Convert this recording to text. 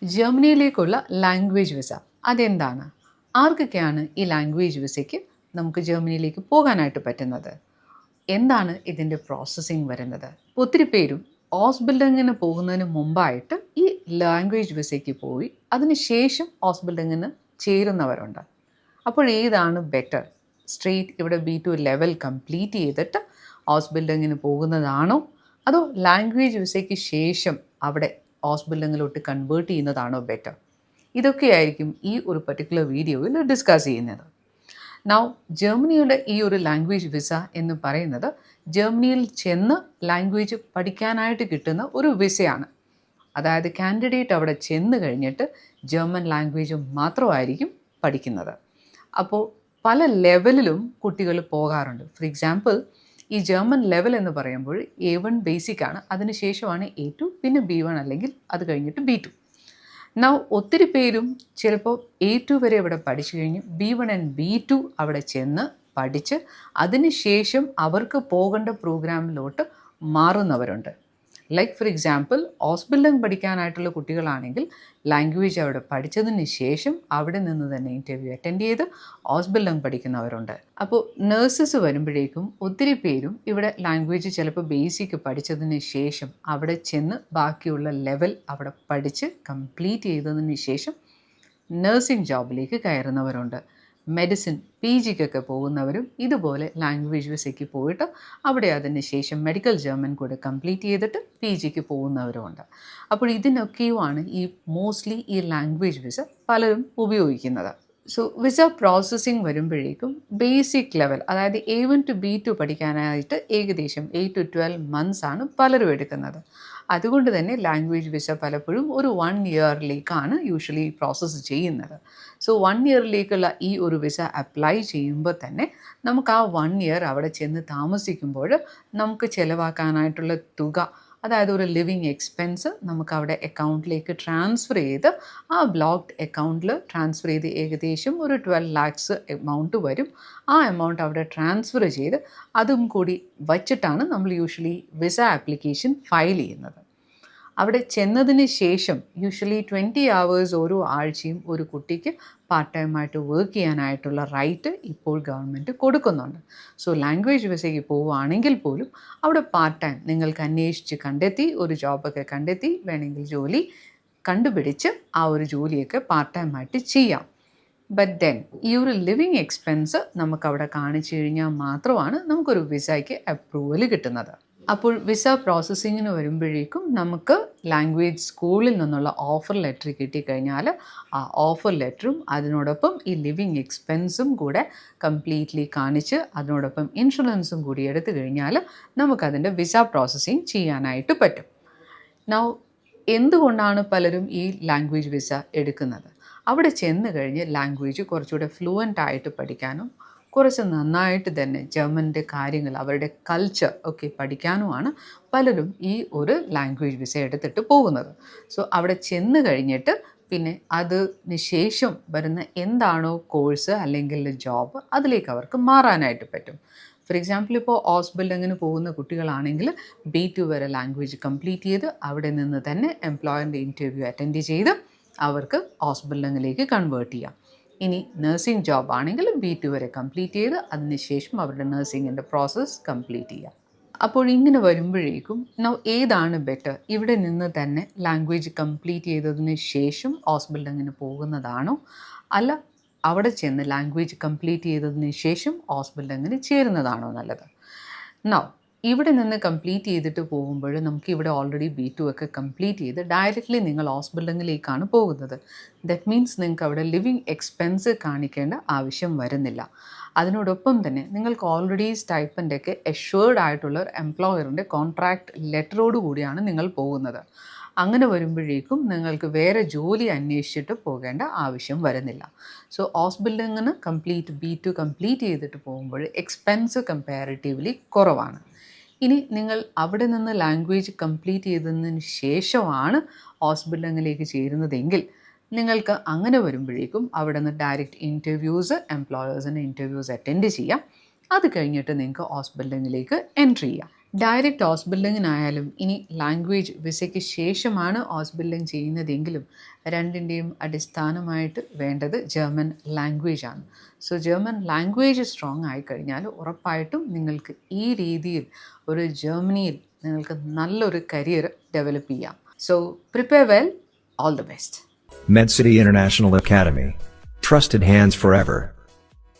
ജർമ്മനിയിലേക്കുള്ള language visa അതെന്താണ്? ആർക്കൊക്കെയാണ് ഈ ലാംഗ്വേജ് വിസയ്ക്ക് നമുക്ക് ജർമ്മനിയിലേക്ക് പോകാനായിട്ട് പറ്റുന്നത്? എന്താണ് ഇതിൻ്റെ പ്രോസസ്സിങ് വരുന്നത്? ഒത്തിരി പേരും ഓസ്ബിൽഡിങ്ങിന് പോകുന്നതിന് മുമ്പായിട്ട് ഈ ലാംഗ്വേജ് വിസയ്ക്ക് പോയി അതിനുശേഷം ഓസ്ബിൽഡിങ്ങിന് ചേരുന്നവരുണ്ട്. അപ്പോൾ ഏതാണ് ബെറ്റർ? സ്ട്രെയിറ്റ് ഇവിടെ B2 ലെവൽ കംപ്ലീറ്റ് ചെയ്തിട്ട് ഓസ്ബിൽഡിങ്ങിന് പോകുന്നതാണോ, അതോ ലാംഗ്വേജ് വിസയ്ക്ക് ശേഷം അവിടെ ഓസ്ബിൽഡിങ്ങിലോട്ട് കൺവേർട്ട് ചെയ്യുന്നതാണോ ബെറ്റർ? ഇതൊക്കെയായിരിക്കും ഈ ഒരു പർട്ടിക്കുലർ വീഡിയോയിൽ ഡിസ്കസ് ചെയ്യുന്നത്. നൗ ജർമ്മനിയുടെ ഈ ഒരു ലാംഗ്വേജ് വിസ എന്ന് പറയുന്നത് ജർമ്മനിയിൽ ചെന്ന് ലാംഗ്വേജ് പഠിക്കാനായിട്ട് കിട്ടുന്ന ഒരു വിസയാണ്. അതായത് കാൻഡിഡേറ്റ് അവിടെ ചെന്ന് കഴിഞ്ഞിട്ട് ജർമ്മൻ ലാംഗ്വേജ് മാത്രമായിരിക്കും പഠിക്കുന്നത്. അപ്പോൾ പല ലെവലിലും കുട്ടികൾ പോകാറുണ്ട്. ഫോർ എക്സാമ്പിൾ, ഈ ജർമ്മൻ ലെവൽ എന്ന് പറയുമ്പോൾ A1 ബേസിക് ആണ്, അതിനുശേഷമാണ് A2, പിന്നെ B1 അല്ലെങ്കിൽ അത് കഴിഞ്ഞിട്ട് B2. നൗ ഒത്തിരി പേരും ചിലപ്പോൾ A2 വരെ ഇവിടെ പഠിച്ചു കഴിഞ്ഞ് B1 ആൻഡ് B2 അവിടെ ചെന്ന് പഠിച്ച് അതിനുശേഷം അവർക്ക് പോകേണ്ട പ്രോഗ്രാമിലോട്ട് മാറുന്നവരുണ്ട്. ലൈക്ക് ഫോർ എക്സാമ്പിൾ, ഓസ്ബിൽഡിംഗ് പഠിക്കാനായിട്ടുള്ള കുട്ടികളാണെങ്കിൽ ലാംഗ്വേജ് അവിടെ പഠിച്ചതിന് ശേഷം അവിടെ നിന്ന് തന്നെ ഇൻ്റർവ്യൂ അറ്റൻഡ് ചെയ്ത് ഓസ്ബിൽഡിംഗ് പഠിക്കുന്നവരുണ്ട്. അപ്പോൾ നേഴ്സസ് വരുമ്പോഴേക്കും ഒത്തിരി പേരും ഇവിടെ ലാംഗ്വേജ് ചിലപ്പോൾ ബേസിക് പഠിച്ചതിന് ശേഷം അവിടെ ചെന്ന് ബാക്കിയുള്ള ലെവൽ അവിടെ പഠിച്ച് കംപ്ലീറ്റ് ചെയ്തതിന് ശേഷം നഴ്സിംഗ് ജോബിലേക്ക് കയറുന്നവരുണ്ട്. മെഡിസിൻ PGക്കൊക്കെ പോകുന്നവരും ഇതുപോലെ ലാംഗ്വേജ് വിസയ്ക്ക് പോയിട്ട് അവിടെ അതിന് ശേഷം മെഡിക്കൽ ജർമ്മൻ കൂടെ കംപ്ലീറ്റ് ചെയ്തിട്ട് PGക്ക് പോകുന്നവരുമുണ്ട്. അപ്പോൾ ഇതിനൊക്കെയുമാണ് ഈ മോസ്റ്റ്ലി ഈ ലാംഗ്വേജ് വിസ പലരും ഉപയോഗിക്കുന്നത്. സോ വിസ പ്രോസസ്സിങ് വരുമ്പോഴേക്കും ബേസിക് ലെവൽ, അതായത് A1 to B2 പഠിക്കാനായിട്ട് ഏകദേശം 8 to 12 months ആണ് പലരും എടുക്കുന്നത്. അതുകൊണ്ട് തന്നെ ലാംഗ്വേജ് വിസ പലപ്പോഴും ഒരു 1 ഇയറിലേക്കാണ് യൂഷ്വലി പ്രോസസ്സ് ചെയ്യുന്നത്. സോ 1 ഇയറിലേക്കുള്ള ഈ ഒരു വിസ അപ്ലൈ ചെയ്യുമ്പോൾ തന്നെ നമുക്ക് ആ 1 ഇയർ അവിടെ ചെന്ന് താമസിക്കുമ്പോൾ നമുക്ക് ചിലവാക്കാനായിട്ടുള്ള തുക, അതായത് ഒരു ലിവിങ് എക്സ്പെൻസ് നമുക്ക് അവിടെ അക്കൗണ്ടിലേക്ക് ട്രാൻസ്ഫർ ചെയ്ത് ആ ബ്ലോക്ക്ഡ് അക്കൗണ്ടിൽ ട്രാൻസ്ഫർ ചെയ്ത് ഏകദേശം ഒരു 12 lakhs എമൗണ്ട് വരും. ആ എമൗണ്ട് അവിടെ ട്രാൻസ്ഫർ ചെയ്ത് അതും കൂടി വച്ചിട്ടാണ് നമ്മൾ യൂഷ്വലി വിസ ആപ്ലിക്കേഷൻ ഫയൽ ചെയ്യുന്നത്. അവിടെ ചെന്നതിന് ശേഷം യൂഷ്വലി 20 hours ഓരോ ആഴ്ചയും ഒരു കുട്ടിക്ക് പാർട്ട് ടൈമായിട്ട് വർക്ക് ചെയ്യാനായിട്ടുള്ള റൈറ്റ് ഇപ്പോൾ ഗവൺമെൻറ് കൊടുക്കുന്നുണ്ട്. സോ ലാംഗ്വേജ് വിസയ്ക്ക് പോവുകയാണെങ്കിൽ പോലും അവിടെ പാർട്ട് ടൈം നിങ്ങൾക്ക് അന്വേഷിച്ച് കണ്ടെത്തി ഒരു ജോബൊക്കെ കണ്ടെത്തി വേണമെങ്കിൽ ജോലി കണ്ടുപിടിച്ച് ആ ഒരു ജോലിയൊക്കെ പാർട്ട് ടൈമായിട്ട് ചെയ്യാം. ബട്ട് ദെൻ ഈ ഒരു ലിവിങ് എക്സ്പെൻസ് നമുക്കവിടെ കാണിച്ചു കഴിഞ്ഞാൽ മാത്രമാണ് നമുക്കൊരു വിസയ്ക്ക് അപ്രൂവൽ കിട്ടുന്നത്. അപ്പോൾ വിസ പ്രോസസ്സിങ്ങിന് വരുമ്പോഴേക്കും നമുക്ക് ലാംഗ്വേജ് സ്കൂളിൽ നിന്നുള്ള ഓഫർ ലെറ്റർ കിട്ടിക്കഴിഞ്ഞാൽ ആ ഓഫർ ലെറ്ററും അതിനോടൊപ്പം ഈ ലിവിങ് എക്സ്പെൻസും കൂടെ കംപ്ലീറ്റ്ലി കാണിച്ച് അതിനോടൊപ്പം ഇൻഷുറൻസും കൂടി എടുത്തു കഴിഞ്ഞാൽ നമുക്കതിൻ്റെ വിസ പ്രോസസ്സിങ് ചെയ്യാനായിട്ട് പറ്റും. നൗ എന്തുകൊണ്ടാണ് പലരും ഈ ലാംഗ്വേജ് വിസ എടുക്കുന്നത്? അവിടെ ചെന്ന് കഴിഞ്ഞ് ലാംഗ്വേജ് കുറച്ചുകൂടെ ഫ്ലുവൻ്റ് ആയിട്ട് പഠിക്കാനും കുറച്ച് നന്നായിട്ട് തന്നെ ജർമ്മൻ്റെ കാര്യങ്ങൾ, അവരുടെ കൾച്ചർ ഒക്കെ പഠിക്കാനുമാണ് പലരും ഈ ഒരു ലാംഗ്വേജ് വിസ എടുത്തിട്ട് പോകുന്നത്. സോ അവിടെ ചെന്ന് കഴിഞ്ഞിട്ട് പിന്നെ അതിന് ശേഷം വരുന്ന എന്താണോ കോഴ്സ് അല്ലെങ്കിൽ ജോബ്, അതിലേക്ക് അവർക്ക് മാറാനായിട്ട് പറ്റും. ഫോർ എക്സാമ്പിൾ, ഇപ്പോൾ ഓസ്ബിൽഡിങ്ങിന് പോകുന്ന കുട്ടികളാണെങ്കിൽ B2 വരെ ലാംഗ്വേജ് കംപ്ലീറ്റ് ചെയ്ത് അവിടെ നിന്ന് തന്നെ എംപ്ലോയറിൻ്റെ ഇൻ്റർവ്യൂ അറ്റൻഡ് ചെയ്ത് അവർക്ക് ഓസ്ബിൽഡിങ്ങിലേക്ക് കൺവേർട്ട് ചെയ്യാം. ഇനി നഴ്സിംഗ് ജോബ് ആണെങ്കിൽ B2 വരെ കംപ്ലീറ്റ് ചെയ്ത് അതിനുശേഷം അവരുടെ നഴ്സിംഗിൻ്റെ പ്രോസസ്സ് കംപ്ലീറ്റ് ചെയ്യാം. അപ്പോൾ ഇങ്ങനെ വരുമ്പോഴേക്കും ഏതാണ് ബെറ്റർ? ഇവിടെ നിന്ന് തന്നെ ലാംഗ്വേജ് കംപ്ലീറ്റ് ചെയ്തതിന് ശേഷം ഓസ്ബിൽഡിങ്ങിന് പോകുന്നതാണോ, അല്ല അവിടെ ചെന്ന് ലാംഗ്വേജ് കംപ്ലീറ്റ് ചെയ്തതിന് ശേഷം ഓസ്ബിൽഡിങ്ങിന് ചേരുന്നതാണോ നല്ലത്? ഇവിടെ നിന്ന് കംപ്ലീറ്റ് ചെയ്തിട്ട് പോകുമ്പോൾ നമുക്ക് ഇവിടെ ഓൾറെഡി B2 ഒക്കെ കംപ്ലീറ്റ് ചെയ്ത് ഡയറക്റ്റ്ലി നിങ്ങൾ ഓസ്ബിൽഡിങ്ങിലേക്കാണ് പോകുന്നത്. ദറ്റ് മീൻസ് നിങ്ങൾക്ക് അവിടെ ലിവിങ് എക്സ്പെൻസ് കാണിക്കേണ്ട ആവശ്യം വരുന്നില്ല. അതിനോടൊപ്പം തന്നെ നിങ്ങൾക്ക് ഓൾറെഡി സ്റ്റൈപ്പൻ്റൊക്കെ എഷ്വേർഡ് ആയിട്ടുള്ള ഒരു എംപ്ലോയറിൻ്റെ കോൺട്രാക്റ്റ് ലെറ്ററോട് കൂടിയാണ് നിങ്ങൾ പോകുന്നത്. അങ്ങനെ വരുമ്പോഴേക്കും നിങ്ങൾക്ക് വേറെ ജോലി അന്വേഷിച്ചിട്ട് പോകേണ്ട ആവശ്യം വരുന്നില്ല. സോ ഓസ്ബിൽഡിങ്ങിന് B2 കംപ്ലീറ്റ് ചെയ്തിട്ട് പോകുമ്പോൾ എക്സ്പെൻസ് കമ്പാരിറ്റീവ്ലി കുറവാണ്. ഇനി നിങ്ങൾ അവിടെ നിന്ന് ലാംഗ്വേജ് കംപ്ലീറ്റ് ചെയ്തതിന് ശേഷമാണ് ഓസ്ബിൽഡിങ്ങിലേക്ക് ചേരുന്നതെങ്കിൽ നിങ്ങൾക്ക് അങ്ങനെ വരുമ്പോഴേക്കും അവിടെ നിന്ന് ഡയറക്റ്റ് ഇൻ്റർവ്യൂസ്, എംപ്ലോയേഴ്സിൻ്റെ ഇൻ്റർവ്യൂസ് അറ്റൻഡ് ചെയ്യാം. അത് കഴിഞ്ഞിട്ട് നിങ്ങൾക്ക് ഓസ്ബിൽഡിങ്ങിലേക്ക് എൻട്രി ചെയ്യാം. ഡയറക്റ്റ് ഹൗസ് ബിൽഡിങ്ങിനായാലും ഇനി ലാംഗ്വേജ് വിസയ്ക്ക് ശേഷമാണ് ഹൗസ് ബിൽഡിംഗ് ചെയ്യുന്നതെങ്കിലും രണ്ടിൻ്റെയും അടിസ്ഥാനമായിട്ട് വേണ്ടത് ജർമ്മൻ ലാംഗ്വേജ് ആണ്. സോ ജർമ്മൻ ലാംഗ്വേജ് സ്ട്രോങ് ആയിക്കഴിഞ്ഞാൽ ഉറപ്പായിട്ടും നിങ്ങൾക്ക് ഈ രീതിയിൽ ഒരു ജർമ്മനിയിൽ നിങ്ങൾക്ക് നല്ലൊരു കരിയർ ഡെവലപ്പ് ചെയ്യാം. So prepare well. All the best. MedCity International Academy. Trusted hands forever.